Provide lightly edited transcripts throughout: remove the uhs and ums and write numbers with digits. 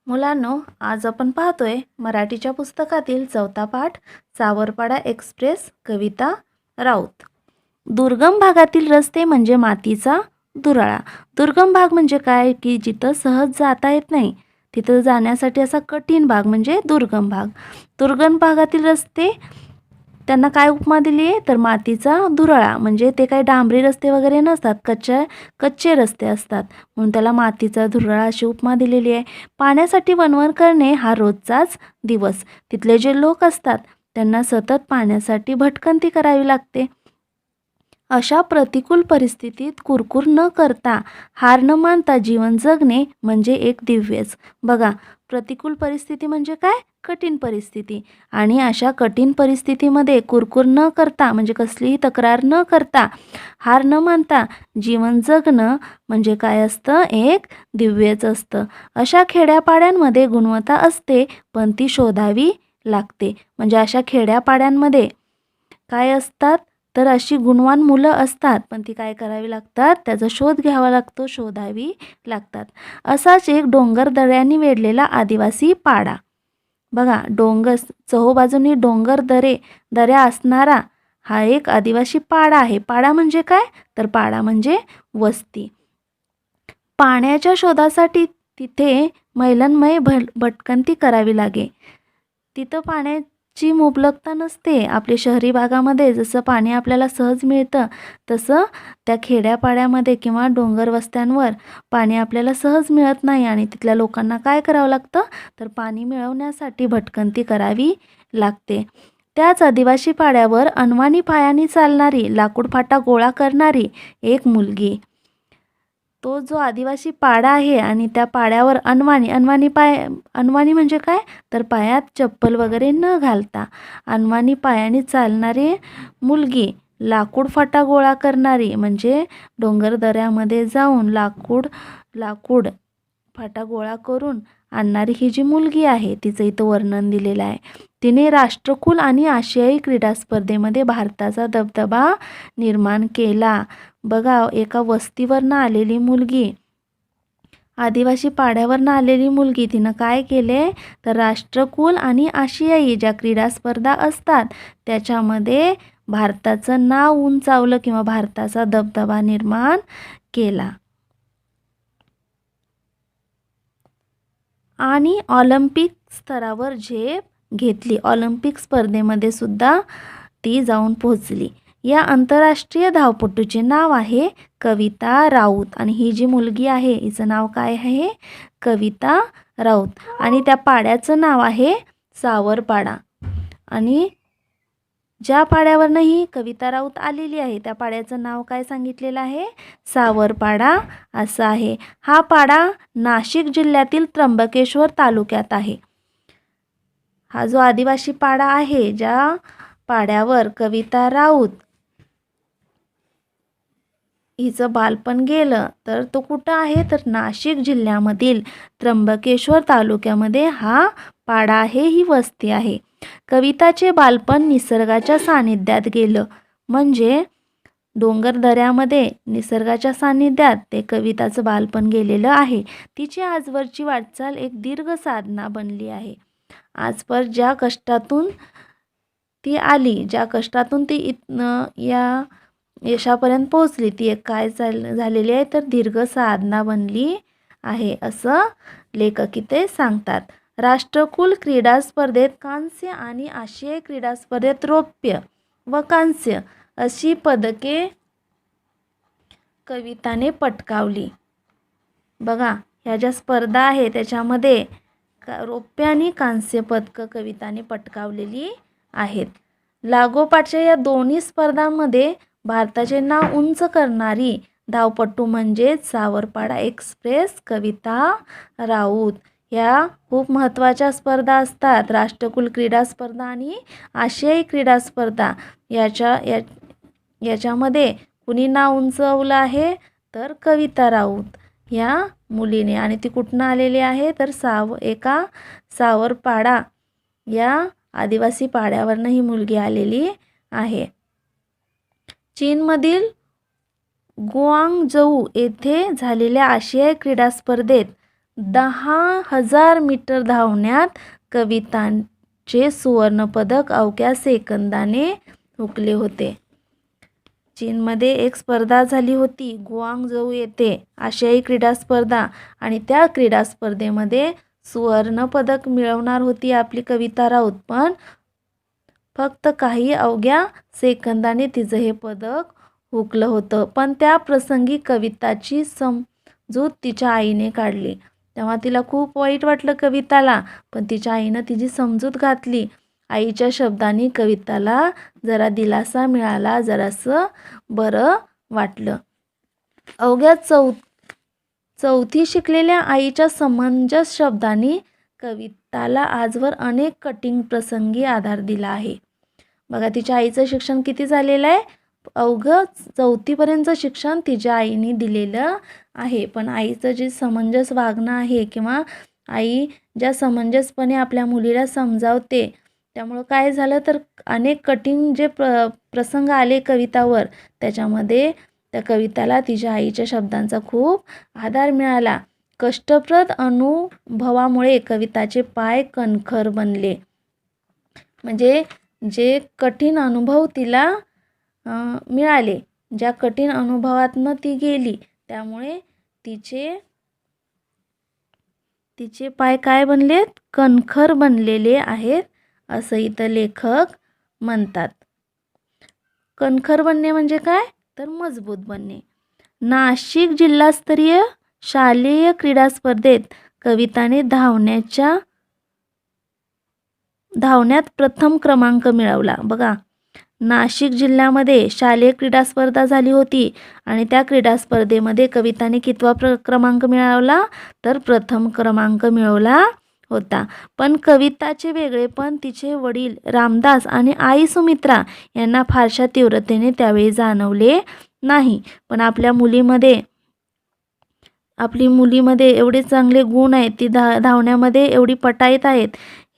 मुलांनो, आज आपण पाहतोय मराठीच्या पुस्तकातील चौथा पाठ सावरपाडा एक्सप्रेस कविता राऊत. दुर्गम भागातील रस्ते म्हणजे मातीचा दुराळा. दुर्गम भाग म्हणजे काय की जिथं सहज जाता येत नाही, तिथं जाण्यासाठी असा कठीण भाग म्हणजे दुर्गम भाग. दुर्गम भागातील रस्ते त्यांना काय उपमा दिली आहे तर मातीचा दुराळा, म्हणजे ते काही डांबरी रस्ते वगैरे नसतात, कच्चे रस्ते असतात, म्हणून त्याला मातीचा दुराळा अशी उपमा दिलेली आहे. पाण्यासाठी वणवण करणे हा रोजचाच दिवस. तिथले जे लोक असतात त्यांना सतत पाण्यासाठी भटकंती करावी लागते. अशा प्रतिकूल परिस्थितीत कुरकुर न करता, हार न मानता जीवन जगणे म्हणजे एक दिव्यच. बघा, प्रतिकूल परिस्थिती म्हणजे काय? कठीण परिस्थिती. आणि अशा कठीण परिस्थितीमध्ये कुरकुर न करता म्हणजे कसलीही तक्रार न करता, हार न मानता जीवन जगणं म्हणजे काय असतं? एक दिव्यच असतं. अशा खेड्यापाड्यांमध्ये गुणवत्ता असते, पण ती शोधावी लागते. म्हणजे अशा खेड्यापाड्यांमध्ये काय असतात तर अशी गुणवान मुलं असतात, पण ती काय करावी लागतात? त्याचा शोध घ्यावा लागतो, शोधावी लागतात. असाच एक डोंगर दऱ्यांनी वेढलेला आदिवासी पाडा. बघा, चहूबाजूंनी डोंगर दऱ्या असणारा हा एक आदिवासी पाडा आहे. पाडा म्हणजे काय? तर पाडा म्हणजे वस्ती. पाण्याच्या शोधासाठी तिथे मैलनमय भटकंती करावी लागे. तिथं पाण्याची मुबलकता नसते. आपल्या शहरी भागामध्ये जसं पाणी आपल्याला सहज मिळतं, तसं त्या खेड्यापाड्यामध्ये किंवा डोंगर वस्त्यांवर पाणी आपल्याला सहज मिळत नाही. आणि तिथल्या लोकांना काय करावं लागतं तर पाणी मिळवण्यासाठी भटकंती करावी लागते. त्याच आदिवासी पाड्यावर अनवाणी पायाने चालणारी, लाकूड फाटा गोळा करणारी एक मुलगी. तो जो आदिवासी पाडा आहे आणि त्या पाड्यावर अनवाणी म्हणजे काय तर पायात चप्पल वगैरे न घालता अनवाणी पायाने चालणारी मुलगी, लाकूड फाटा गोळा करणारी म्हणजे डोंगर दऱ्यामध्ये जाऊन लाकूड फाटा गोळा करून आणणारी ही जी मुलगी आहे, तिचं इथं वर्णन दिलेलं आहे. तिने राष्ट्रकुल आणि आशियाई क्रीडा स्पर्धेमध्ये भारताचा दबदबा निर्माण केला. बघा, एका वस्तीवरनं आलेली मुलगी, आदिवासी पाड्यावरनं आलेली मुलगी, तिनं काय केले तर राष्ट्रकुल आणि आशियाई ज्या क्रीडा स्पर्धा असतात त्याच्यामध्ये भारताचं नाव उंचावलं किंवा भारताचा दबदबा निर्माण केला. आणि ऑलिम्पिक स्तरावर झेप घेतली. ऑलिम्पिक स्पर्धेमध्ये सुद्धा ती जाऊन पोहोचली. या आंतरराष्ट्रीय धावपटूचे नाव आहे कविता राऊत. आणि ही जी मुलगी आहे हिचं नाव काय आहे? कविता राऊत. आणि त्या पाड्याचं नाव आहे सावरपाडा. आणि ज्या पाड्यावरनं ही कविता राऊत आलेली आहे त्या पाड्याचं नाव काय सांगितलेलं आहे? सावरपाडा असं आहे. हा पाडा नाशिक जिल्ह्यातील त्र्यंबकेश्वर तालुक्यात आहे. हा जो आदिवासी पाडा आहे, ज्या पाड्यावर कविता राऊत हिचं बालपण गेलं, तर तो कुठं आहे तर नाशिक जिल्ह्यामधील त्र्यंबकेश्वर तालुक्यामध्ये हा पाडा आहे, ही वस्ती आहे. कविताचे बालपण निसर्गाच्या सानिध्यात गेलं, म्हणजे डोंगर दऱ्यामध्ये निसर्गाच्या सानिध्यात ते कविताचं बालपण गेलेलं आहे. तिची आजवरची वाटचाल एक दीर्घ साधना बनली आहे. आजवर ज्या कष्टातून ती आली, ज्या कष्टातून ती या यशापर्यंत पोहोचली, ती एक काय झालेली आहे तर दीर्घ साधना बनली आहे, असं लेखक इथे सांगतात. राष्ट्रकुल क्रीडा स्पर्धेत कांस्य आणि आशियाई क्रीडा स्पर्धेत रौप्य व कांस्य अशी पदके कविताने पटकावली. बघा, ह्या ज्या स्पर्धा आहे त्याच्यामध्ये रौप्य आणि कांस्य पदकं कविताने पटकावलेली आहेत. लागोपाठच्या या दोन्ही स्पर्धांमध्ये भारताचे नाव उंच करणारी धावपटू म्हणजेच सावरपाडा एक्सप्रेस कविता राऊत. ह्या खूप महत्त्वाच्या स्पर्धा असतात. राष्ट्रकुल क्रीडा स्पर्धा आणि आशियाई क्रीडा स्पर्धा याच्यामध्ये कुणी नाव उंचवलं आहे तर कविता राऊत ह्या मुलीने. आणि ती कुठनं आलेली आहे तर एका सावरपाडा या आदिवासी पाड्यावरनं ही मुलगी आलेली आहे. चीनमधील गुआंगझू येथे झालेल्या आशियाई क्रीडा स्पर्धेत 10,000 मीटर धावण्यात कविताचे सुवर्णपदक अवघ्या सेकंदाने हुकले होते. चीनमध्ये एक स्पर्धा झाली होती, गुआंगझू येथे आशियाई क्रीडा स्पर्धा, आणि त्या क्रीडा स्पर्धेमध्ये सुवर्णपदक मिळवणार होती आपली कविता राऊत, पण फक्त काही अवघ्या सेकंदाने तिचं हे पदक हुकलं होतं. पण त्या प्रसंगी कविताची समजूत तिच्या आईने काढली. तेव्हा तिला खूप वाईट वाटलं कविताला, पण तिच्या आईनं तिची समजूत घातली. आईच्या शब्दांनी कविताला जरा दिलासा मिळाला, जरासं बरं वाटलं. अवघ्या चौथी शिकलेल्या आईच्या समंजस शब्दांनी कविताला आजवर अनेक कठीण प्रसंगी आधार दिला आहे. बघा, तिच्या आईचं शिक्षण किती झालेलं आहे? अवघं 4थीपर्यंतचं शिक्षण तिच्या आईने दिलेलं आहे. पण आईचं जे समंजस वागणं आहे, किंवा आई ज्या समंजसपणे आपल्या मुलीला समजावते, त्यामुळं काय झालं तर अनेक कठीण जे प्रसंग आले कवितावर, त्याच्यामध्ये त्या कविताला तिच्या आईच्या शब्दांचा खूप आधार मिळाला. कष्टप्रद अनुभवामुळे कविताचे पाय कणखर बनले. म्हणजे जे कठीण अनुभव तिला मिळाले, ज्या कठीण अनुभवातनं ती गेली, त्यामुळे तिचे पाय काय बनलेत? कणखर बनलेले आहेत, असं इथं लेखक म्हणतात. कणखर बनणे म्हणजे काय? तर मजबूत बनणे. नाशिक जिल्हास्तरीय शालेय क्रीडा स्पर्धेत कविताने धावण्यात प्रथम क्रमांक मिळवला. बघा, नाशिक जिल्ह्यामध्ये शालेय क्रीडा स्पर्धा झाली होती, आणि त्या क्रीडा स्पर्धेमध्ये कविताने कितवा क्रमांक मिळवला? तर प्रथम क्रमांक मिळवला होता. पण कविताचे वेगळेपण तिचे वडील रामदास आणि आई सुमित्रा यांना फारशा तीव्रतेने त्यावेळी जाणवले नाही. पण आपल्या मुलीमध्ये एवढे चांगले गुण आहेत, ती धावण्यामध्ये एवढी पटाईत आहेत,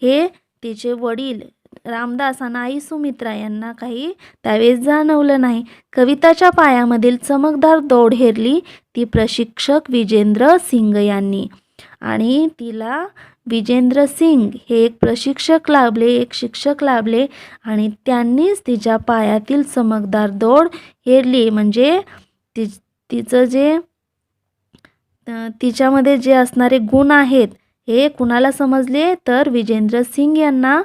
हे तिचे वडील रामदास आणि आई सुमित्रा यांना काही त्यावेळेस जाणवलं नाही. कविताच्या पायामधील चमकदार दौड हेरली ती प्रशिक्षक विजेंद्र सिंग यांनी, आणि तिला विजेंद्र सिंग हे एक शिक्षक लाभले, आणि त्यांनीच तिच्या पायातील चमकदार दौड हेरली. म्हणजे तिच्यामध्ये जे असणारे गुण आहेत, हे कुणाला समजले? तर विजेंद्र सिंग यांना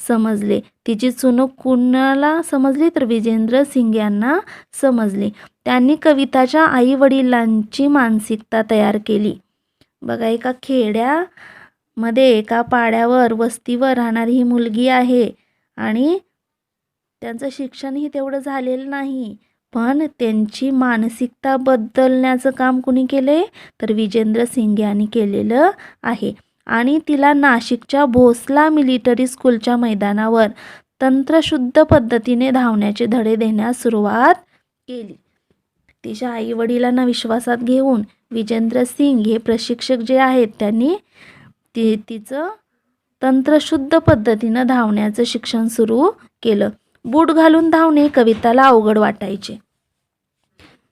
समजले. तिची चुणूक कुणाला समजली? तर विजेंद्र सिंग यांना समजली. त्यांनी कविताच्या आई वडिलांची मानसिकता तयार केली. बघा, एका खेड्यामध्ये एका पाड्यावर वस्तीवर राहणारी ही मुलगी आहे, आणि त्यांचं शिक्षणही तेवढं झालेलं नाही, पण त्यांची मानसिकता बदलण्याचं काम कुणी केले? तर विजेंद्र सिंग यांनी केलेलं आहे. आणि तिला नाशिकच्या भोसला मिलिटरी स्कूलच्या मैदानावर तंत्रशुद्ध पद्धतीने धावण्याचे धडे देण्यास सुरुवात केली. तिच्या आई वडिलांना विश्वासात घेऊन विजेंद्र सिंग हे प्रशिक्षक जे आहेत, त्यांनी तिचं तंत्रशुद्ध पद्धतीनं धावण्याचं शिक्षण सुरू केलं. बूट घालून धावणे कविताला अवघड वाटायचे.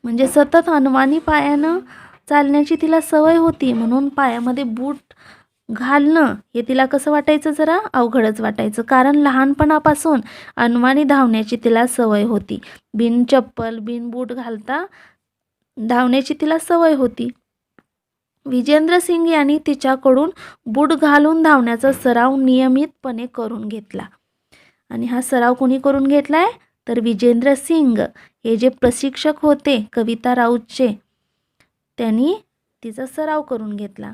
म्हणजे सतत अनवाणी पायानं चालण्याची तिला सवय होती, म्हणून पायामध्ये बूट घालणं हे तिला कसं वाटायचं? जरा अवघडच वाटायचं. कारण लहानपणापासून अनवाणी धावण्याची तिला सवय होती. बिन चप्पल बिन बूट घालता धावण्याची तिला सवय होती. विजेंद्र सिंग यांनी तिच्याकडून बूट घालून धावण्याचा सराव नियमितपणे करून घेतला. आणि हा सराव कोणी करून घेतलाय? तर विजेंद्र सिंग हे जे प्रशिक्षक होते कविता राऊतचे, त्यांनी तिचा सराव करून घेतला.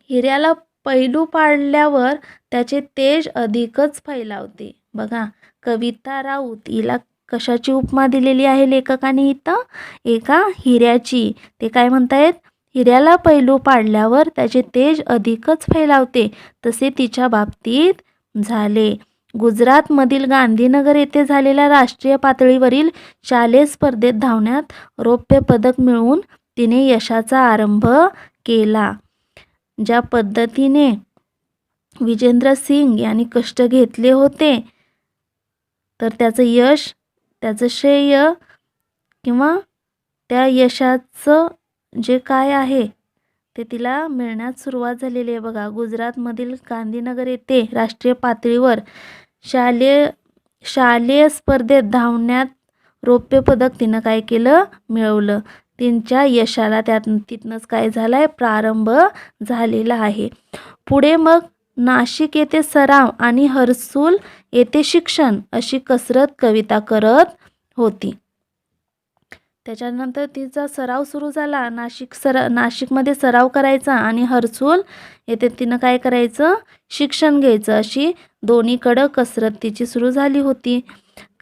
हिऱ्याला पैलू पाडल्यावर त्याचे तेज अधिकच फैलावते. बघा, कविता राऊत हिला कशाची उपमा दिलेली आहे लेखकाने इथं? एका हिऱ्याची. ते काय म्हणतायत? हिऱ्याला पैलू पाडल्यावर त्याचे तेज अधिकच फैलावते, तसे तिच्या बाबतीत झाले. गुजरातमधील गांधीनगर येथे झालेल्या राष्ट्रीय पातळीवरील शालेय स्पर्धेत धावण्यात रौप्य पदक मिळवून तिने यशाचा आरंभ केला. ज्या पद्धतीने विजेंद्र सिंग यांनी कष्ट घेतले होते, तर त्याचं श्रेय किंवा त्या यशाचं जे काय आहे ते तिला मिळण्यास सुरुवात झालेली आहे बघा. गुजरातमधील गांधीनगर येथे राष्ट्रीय पातळीवर शालेय शालेय स्पर्धेत धावण्यात रौप्य पदक तिनं काय केलं, मिळवलं. तिच्या यशाला तिथनंच काय झालं आहे, प्रारंभ झालेला आहे. पुढे मग नाशिक येथे सराव आणि हर्सूल येथे शिक्षण अशी कसरत कविता करत होती. त्याच्यानंतर तिचा सराव सुरू झाला. नाशिकमध्ये सराव करायचा आणि हर्सूल येथे तिनं काय करायचं, शिक्षण घ्यायचं. अशी दोन्हीकडं कसरत तिची सुरू झाली होती.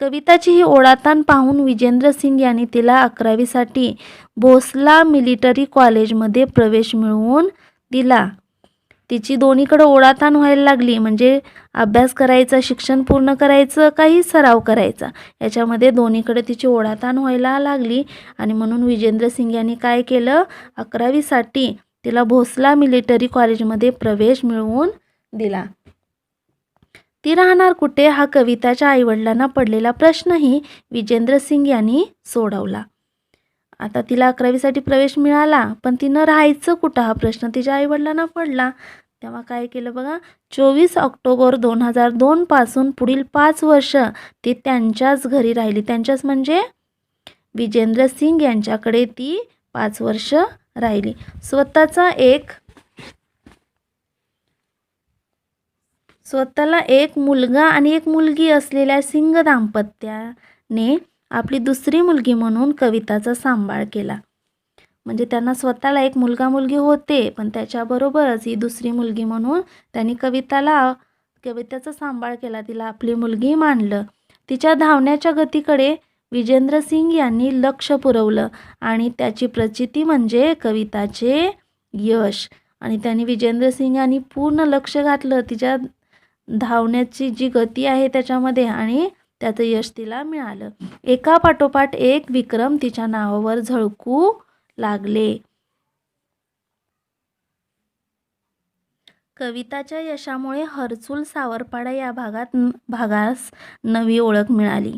कविताची ही ओढाताण पाहून विजेंद्र सिंग यांनी तिला 11वीसाठी भोसला मिलिटरी कॉलेजमध्ये प्रवेश मिळवून दिला. तिची दोन्हीकडं ओढाताण व्हायला लागली, म्हणजे अभ्यास करायचा, शिक्षण पूर्ण करायचं, काही सराव करायचा, याच्यामध्ये दोन्हीकडे तिची ओढाताण व्हायला लागली. आणि म्हणून विजेंद्र सिंग यांनी काय केलं, 11वीसाठी तिला भोसला मिलिटरी कॉलेजमध्ये प्रवेश मिळवून दिला. ती राहणार कुठे हा कविताच्या आईवडिलांना पडलेला प्रश्नही विजेंद्र सिंग यांनी सोडवला. आता तिला 11वीसाठी प्रवेश मिळाला, पण तिनं राहायचं कुठं हा प्रश्न तिच्या आईवडिलांना पडला. तेव्हा काय केलं बघा, 24 ऑक्टोबर 2002 पासून पुढील 5 वर्ष ती त्यांच्याच घरी राहिली. त्यांच्याच म्हणजे विजेंद्र सिंग यांच्याकडे ती 5 वर्ष राहिली. स्वतःला एक मुलगा आणि एक मुलगी असलेल्या सिंग दाम्पत्याने आपली दुसरी मुलगी म्हणून कविताचा सांभाळ केला. म्हणजे त्यांना स्वतःला एक मुलगा मुलगी होते, पण त्याच्याबरोबरच ही दुसरी मुलगी म्हणून त्यांनी कविताचा सांभाळ केला, तिला आपली मुलगी मानलं. तिच्या धावण्याच्या गतीकडे विजेंद्र सिंग यांनी लक्ष पुरवलं आणि त्याची प्रचिती म्हणजे कविताचे यश. आणि त्यांनी विजेंद्र सिंग यांनी पूर्ण लक्ष घातलं तिच्या धावण्याची जी गती आहे त्याच्यामध्ये, आणि त्याचं यश तिला मिळालं. एका पाठोपाठ एक विक्रम तिच्या नावावर झळकू लागले. कविताच्या यशामुळे हर्सूल सावरपाडा या भागास नवी ओळख मिळाली.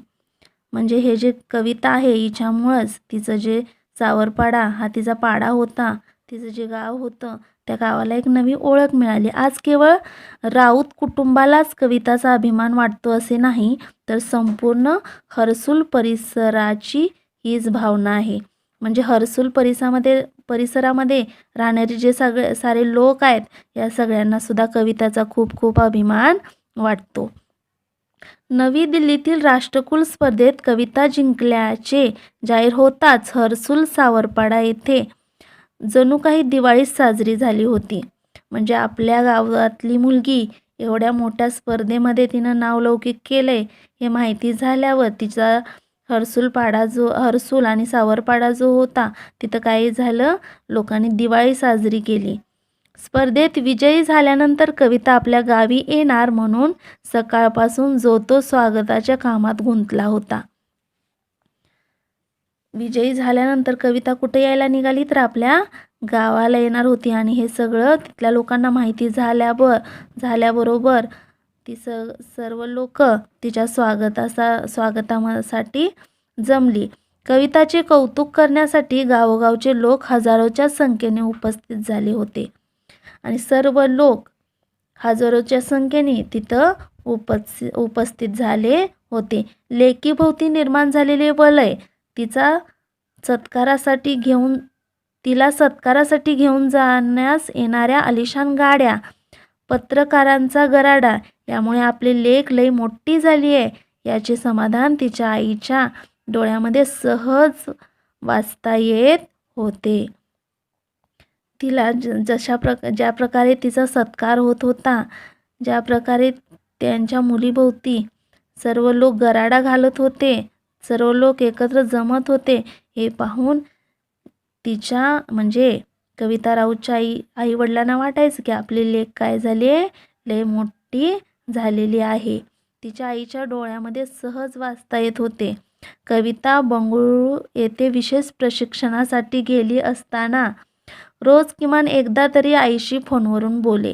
म्हणजे हे जे कविता आहे हिच्यामुळंच तिचं जे सावरपाडा हा तिचा पाडा होता, तिचं जे गाव होतं, त्या गावाला एक नवी ओळख मिळाली. आज केवळ राऊत कुटुंबालाच कविताचा अभिमान वाटतो असे नाही, तर संपूर्ण हर्सूल परिसराची हीच भावना आहे. म्हणजे हर्सूल परिसरामध्ये राहणारे जे सारे लोक आहेत, या सगळ्यांना सुद्धा कविताचा खूप खूप अभिमान वाटतो. नवी दिल्लीतील राष्ट्रकुल स्पर्धेत कविता जिंकल्याचे जाहीर होताच हर्सूल सावरपाडा येथे जणू काही दिवाळी साजरी झाली होती. म्हणजे आपल्या गावातली मुलगी एवढ्या मोठ्या स्पर्धेमध्ये तिनं नावलौकिक केलंय हे माहिती झाल्यावर तिचा हर्सूल आणि सावरपाडा जो होता तिथं काय झालं, लोकांनी दिवाळी साजरी केली. स्पर्धेत विजयी झाल्यानंतर कविता आपल्या गावी येणार म्हणून सकाळपासून जो तो स्वागताच्या कामात गुंतला होता. विजयी झाल्यानंतर कविता कुठे यायला निघाली, तर आपल्या गावाला येणार होती. आणि हे सगळं तिथल्या लोकांना माहिती झाल्याबरोबर ती सर्व लोक तिच्या स्वागतासाठी जमली. कविताचे कौतुक करण्यासाठी गावोगावचे लोक हजारोच्या संख्येने उपस्थित झाले होते. आणि सर्व लोक हजारोच्या संख्येने तिथं उपस्थित झाले होते. लेकीभोवती निर्माण झालेले वलय, तिला सत्कारासाठी घेऊन जाण्यास येणाऱ्या आलिशान गाड्या, पत्रकारांचा गराडा, यामुळे आपली लेक लई मोठी झाली आहे याचे समाधान तिच्या आईच्या डोळ्यामध्ये सहज वाचता येत होते. तिला ज्या प्रकारे तिचा सत्कार होत होता, ज्या प्रकारे त्यांच्या मुलीभोवती सर्व लोक गराडा घालत होते, सर्व लोक एकत्र जमत होते, हे पाहून तिच्या म्हणजे कविता राऊतच्या आई वडिलांना वाटायचं की आपली लेक काय झाली आहे, लय मोठी झालेली आहे. तिच्या आईच्या डोळ्यामध्ये सहज वाचता येत होते. कविता बंगळुरू येथे विशेष प्रशिक्षणासाठी गेली असताना रोज किमान एकदा तरी आईशी फोनवरून बोले.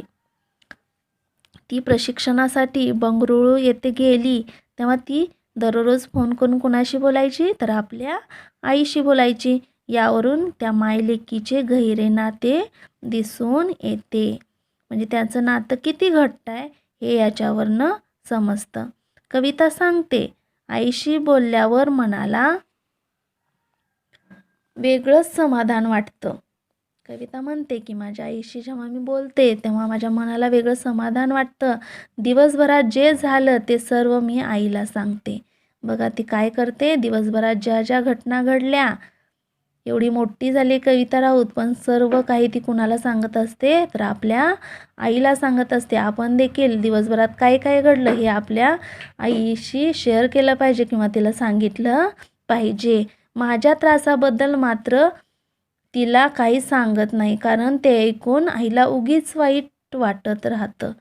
ती प्रशिक्षणासाठी बंगळुरू येथे गेली तेव्हा ती दररोज फोन करून कुणाशी बोलायची, तर आपल्या आईशी बोलायची. यावरून त्या मायलेकीचे गहिरे नाते दिसून येते. म्हणजे त्याचं नातं किती घट्ट आहे हे याच्यावरनं समजतं. कविता सांगते, आईशी बोलल्यावर मनाला वेगळंच समाधान वाटतं. कविता म्हणते की माझ्या आईशी जेव्हा मी बोलते तेव्हा माझ्या मनाला वेगळं समाधान वाटतं. दिवसभरात जे झालं ते सर्व मी आईला सांगते. बघा ती काय करते, दिवसभरात ज्या ज्या घटना घडल्या, एवढी मोठी झाली कविता राऊत, पण सर्व काही ती कुणाला सांगत असते, तर आपल्या आईला सांगत असते. आपण देखील दिवसभरात काय काय घडलं हे आपल्या आईशी शेअर केलं पाहिजे किंवा तिला सांगितलं पाहिजे. माझ्या त्रासाबद्दल मात्र तिला काही सांगत नाही, कारण ते ऐकून आईला उगीच वाईट वाटत राहतं.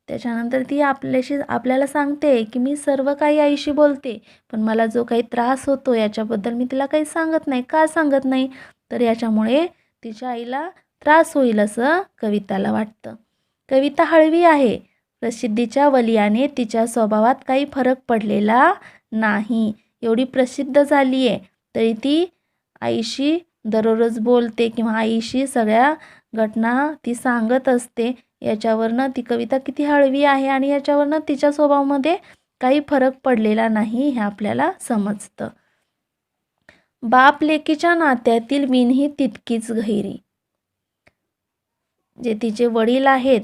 त्याच्यानंतर ती आपल्याला सांगते की मी सर्व काही आईशी बोलते, पण मला जो काही त्रास होतो याच्याबद्दल मी तिला काही सांगत नाही. का सांगत नाही, तर याच्यामुळे तिच्या आईला त्रास होईल असं कविताला वाटतं. कविता हळवी आहे. प्रसिद्धीच्या वलियाने तिच्या स्वभावात काही फरक पडलेला नाही. एवढी प्रसिद्ध झाली आहे तरी ती आईशी दररोज बोलते किंवा आईशी सगळ्या घटना ती सांगत असते. याच्यावरनं ती कविता किती हळवी आहे आणि याच्यावरनं तिच्या स्वभावामध्ये काही फरक पडलेला नाही हे आपल्याला समजतं. बाप लेकीच्या नात्यातील वीण ही तितकीच गहिरी. जे तिचे वडील आहेत,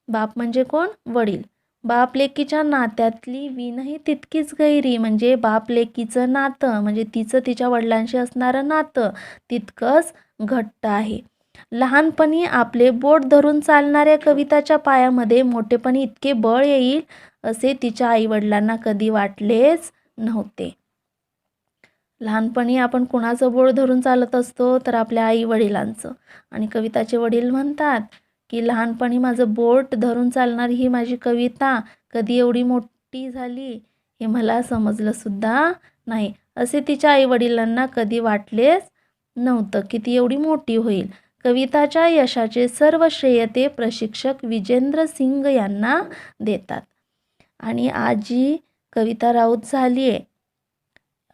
बाप म्हणजे कोण, वडील. बाप लेकीच्या नात्यातली वीण ही तितकीच गहिरी. म्हणजे बाप लेकीचं नातं म्हणजे तिचं तिच्या वडिलांशी असणारं नातं तितकंच घट्ट आहे. लहानपणी आपले बोट धरून चालणाऱ्या कविताच्या पायामध्ये मोठेपणी इतके बळ येईल असे तिच्या आईवडिलांना कधी वाटलेच नव्हते. लहानपणी आपण कुणाचं बोट धरून चालत असतो, तर आपल्या आईवडिलांचं. आणि कविताचे वडील म्हणतात की लहानपणी माझं बोट धरून चालणारी ही माझी कविता कधी एवढी मोठी झाली हे मला समजलं सुद्धा नाही. असे तिच्या आईवडिलांना कधी वाटलेच नव्हतं की ती एवढी मोठी होईल. कविताच्या यशाचे सर्व श्रेय ते प्रशिक्षक विजेंद्र सिंग यांना देतात. आणि आज जी कविता राऊत झाली आहे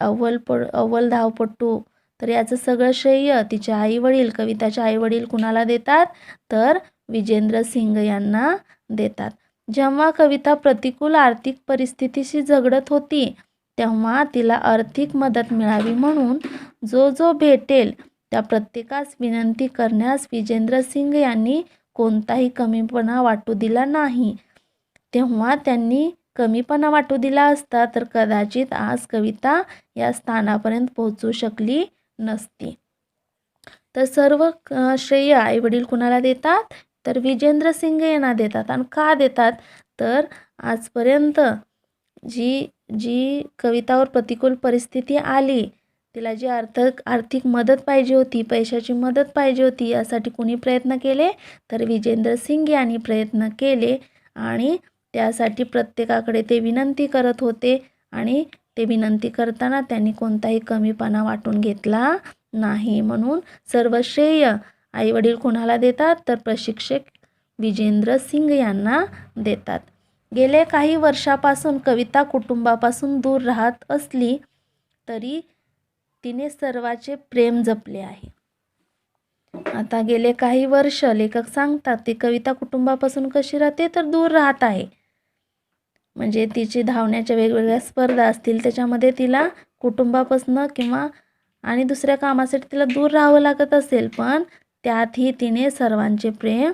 अव्वल धावपटू, तर याचं सगळं श्रेय तिच्या आईवडील, कविताच्या आईवडील कुणाला देतात, तर विजेंद्र सिंग यांना देतात. जेव्हा कविता प्रतिकूल आर्थिक परिस्थितीशी झगडत होती तेव्हा तिला आर्थिक मदत मिळावी म्हणून जो भेटेल त्या प्रत्येकास विनंती करण्यास विजेंद्र सिंग यांनी कोणताही कमीपणा वाटू दिला नाही. तेव्हा त्यांनी कमीपणा वाटू दिला असता तर कदाचित आज कविता या स्थानापर्यंत पोहोचू शकली नसती. तर सर्व श्रेय आईवडील कुणाला देतात, तर विजेंद्र सिंग यांना देतात. आणि का देतात, तर आजपर्यंत जी कवितावर प्रतिकूल परिस्थिती आली, तिला जी आर्थिक मदत पाहिजे होती, पैशाची मदत पाहिजे होती, यासाठी कुणी प्रयत्न केले, तर विजेंद्र सिंग यांनी प्रयत्न केले. आणि त्यासाठी प्रत्येकाकडे ते विनंती करत होते आणि ते विनंती करताना त्यांनी कोणताही कमीपणा वाटून घेतला नाही. म्हणून सर्व श्रेय आईवडील कोणाला देतात, तर प्रशिक्षक विजेंद्र सिंग यांना देतात. गेले काही वर्षापासून कविता कुटुंबापासून दूर राहत असली तरी तिने सर्वांचे प्रेम जपले आहे. आता गेले काही वर्ष लेखक सांगतात ती कविता कुटुंबापासून कशी राहते, तर दूर राहत आहे. म्हणजे तिची धावण्याच्या वेगवेगळ्या स्पर्धा असतील त्याच्यामध्ये तिला कुटुंबापासून किंवा आणि दुसऱ्या कामासाठी तिला दूर राहावं लागत असेल, पण त्यातही तिने सर्वांचे प्रेम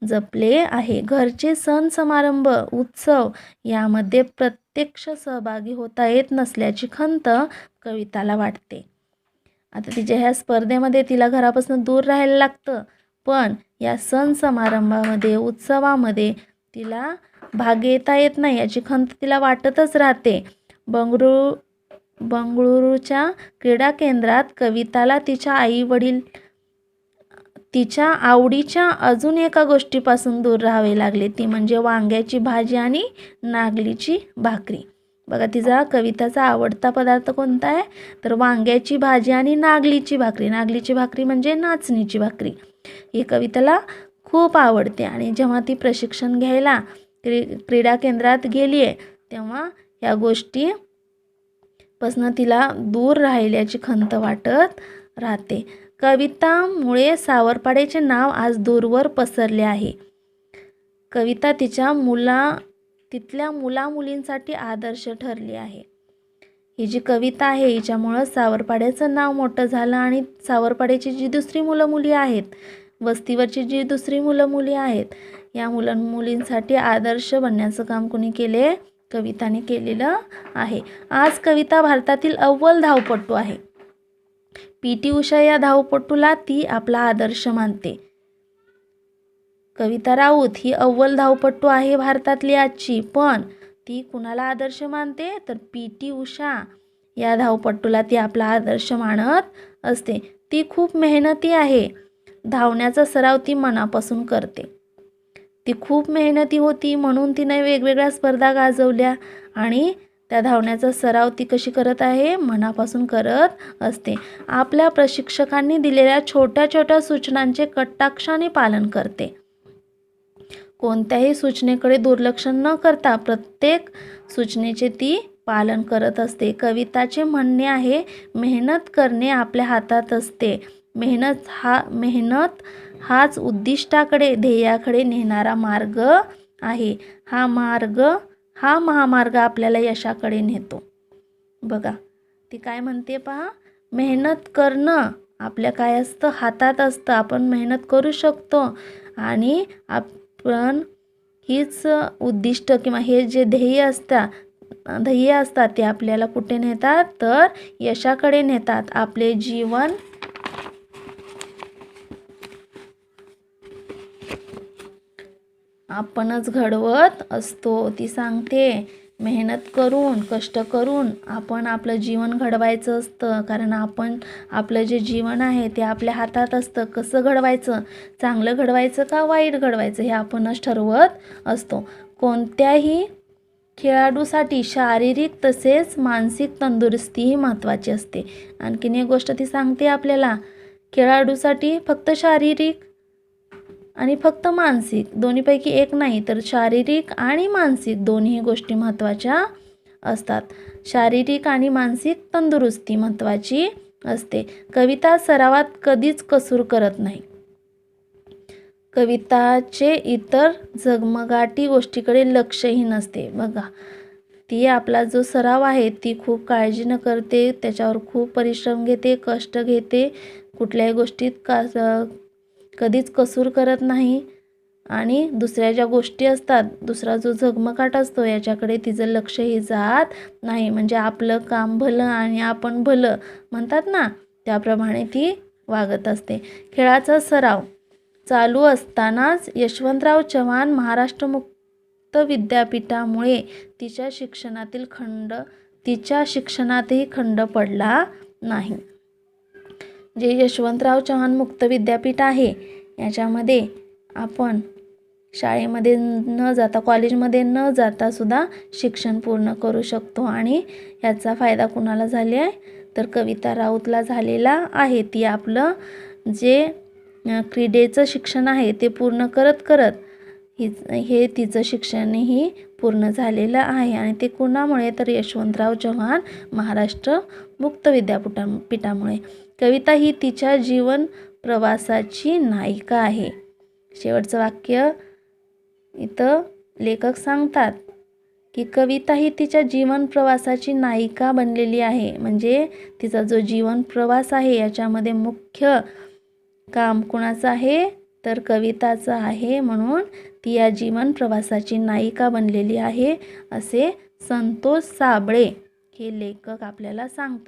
जपले आहे. घरचे सण समारंभ उत्सव यामध्ये प्रत्यक्ष सहभागी होता येत नसल्याची खंत कविताला वाटते. आता तिच्या ह्या स्पर्धेमध्ये तिला घरापासून दूर राहायला लागतं, पण या सण समारंभामध्ये उत्सवामध्ये तिला भाग घेता येत नाही याची खंत तिला वाटतच राहते. बंगळुरूच्या क्रीडा केंद्रात कविताला तिच्या आईवडील तिच्या आवडीच्या अजून एका गोष्टीपासून दूर राहावे लागले, ती म्हणजे वांग्याची भाजी आणि नागलीची भाकरी. बघा तिचा कविताचा आवडता पदार्थ कोणता आहे, तर वांग्याची भाजी आणि नागलीची भाकरी. नागलीची भाकरी म्हणजे नाचणीची भाकरी. ही कविताला खूप आवडते. आणि जेव्हा ती प्रशिक्षण घ्यायला क्रीडा केंद्रात गेली आहे तेव्हा ह्या गोष्टी पासनं तिला दूर राहिल्याची खंत वाटत राहते. कवितामुळे सावरपाड्याचे नाव आज दूरवर पसरले आहे. कविता तिथल्या मुलामुलींसाठी आदर्श ठरली आहे. ही जी कविता आहे हिच्यामुळं सावरपाड्याचं नाव मोठं झालं आणि सावरपाड्याची जी दुसरी मुलं मुली आहेत, वस्तीवरची जी दुसरी मुलं मुली आहेत, या मुलींसाठी आदर्श बनण्याचं काम कोणी केले? कविताने केलेलं आहे. आज कविता भारतातील अव्वल धावपटू आहे. पी.टी. उषा या धावपटूला ती आपला आदर्श मानते. कविता राऊत ही अव्वल धावपटू आहे भारतातली आजची, पण ती कुणाला आदर्श मानते? तर पी.टी. उषा या धावपटूला ती आपला आदर्श मानत असते. ती खूप मेहनती आहे. धावण्याचा सराव ती मनापासून करते. ती खूप मेहनती होती म्हणून तिने वेगवेगळ्या स्पर्धा गाजवल्या आणि त्या धावण्याचा सराव ती कशी करत आहे? मनापासून करत असते. आपल्या प्रशिक्षकांनी दिलेल्या छोट्या छोट्या सूचनांचे कटाक्षाने पालन करते. कोणत्याही सूचनेकडे दुर्लक्ष न करता प्रत्येक सूचनेचे ती पालन करत असते. कविताचे म्हणणे आहे, मेहनत करणे आपल्या हातात असते. मेहनत हाच उद्दिष्टाकडे, ध्येयाकडे नेणारा मार्ग आहे. हा महामार्ग आपल्याला यशाकडे नेतो. बघा ती काय म्हणते पहा, मेहनत करणं आपल्या काय असतं? हातात असतं. आपण मेहनत करू शकतो आणि पण हीच उद्दिष्ट किंवा हे जे ध्येय असतात ते आपल्याला कुठे नेतात? तर यशाकडे नेतात. आपले जीवन आपणच घडवत असतो. ती सांगते मेहनत करून, कष्ट करून आपण आपलं जीवन घडवायचं असतं. कारण आपलं जे जीवन आहे ते आपल्या हातात असतं. कसं घडवायचं? चांगलं घडवायचं का वाईट घडवायचं हे आपणच ठरवत असतो. कोणत्याही खेळाडूसाठी शारीरिक तसेच मानसिक तंदुरुस्तीही महत्त्वाची असते. आणखीन एक गोष्ट ती सांगते आपल्याला, खेळाडूसाठी फक्त शारीरिक आणि फक्त मानसिक दोन्हीपैकी एक नाही, तर शारीरिक आणि मानसिक दोन्ही गोष्टी महत्त्वाच्या असतात. शारीरिक आणि मानसिक तंदुरुस्ती महत्त्वाची असते. कविता सरावात कधीच कसूर करत नाही. कविताचे इतर झगमगाटी गोष्टीकडे लक्षही नसते. बघा ती आपला जो सराव आहे ती खूप काळजीनं करते, त्याच्यावर खूप परिश्रम घेते, कष्ट घेते, कुठल्याही गोष्टीत कधीच कसूर करत नाही आणि दुसऱ्या ज्या गोष्टी असतात, दुसरा जो झगमगाट असतो याच्याकडे तिचं लक्षही जात नाही. म्हणजे आपलं काम भलं आणि आपण भलं म्हणतात ना, त्याप्रमाणे ती वागत असते. खेळाचा सराव चालू असतानाच यशवंतराव चव्हाण महाराष्ट्र मुक्त विद्यापीठामुळे तिच्या शिक्षणातही खंड पडला नाही. जे यशवंतराव चव्हाण मुक्त विद्यापीठ आहे याच्यामध्ये आपण शाळेमध्ये न जाता, कॉलेजमध्ये न जाता सुद्धा शिक्षण पूर्ण करू शकतो आणि याचा फायदा कुणाला झाला आहे? तर कविता राऊतला झालेला आहे. ती आपलं जे क्रीडेचं शिक्षण आहे ते पूर्ण करत हे तिचं शिक्षणही पूर्ण झालेलं आहे आणि ते कुणामुळे? तर यशवंतराव चव्हाण महाराष्ट्र मुक्त विद्यापीठामुळे. कविता ही तिच्या जीवन प्रवासाची नायिका आहे. शेवटचं वाक्य इथं लेखक सांगतात की कविता ही तिच्या जीवन प्रवासाची नायिका बनलेली आहे. म्हणजे तिचा जो जीवन प्रवास आहे याच्यामध्ये मुख्य काम कुणाचं आहे? तर कविताचं आहे. म्हणून ती या जीवन प्रवासाची नायिका बनलेली आहे असे संतोष साबळे हे लेखक आपल्याला सांगतात.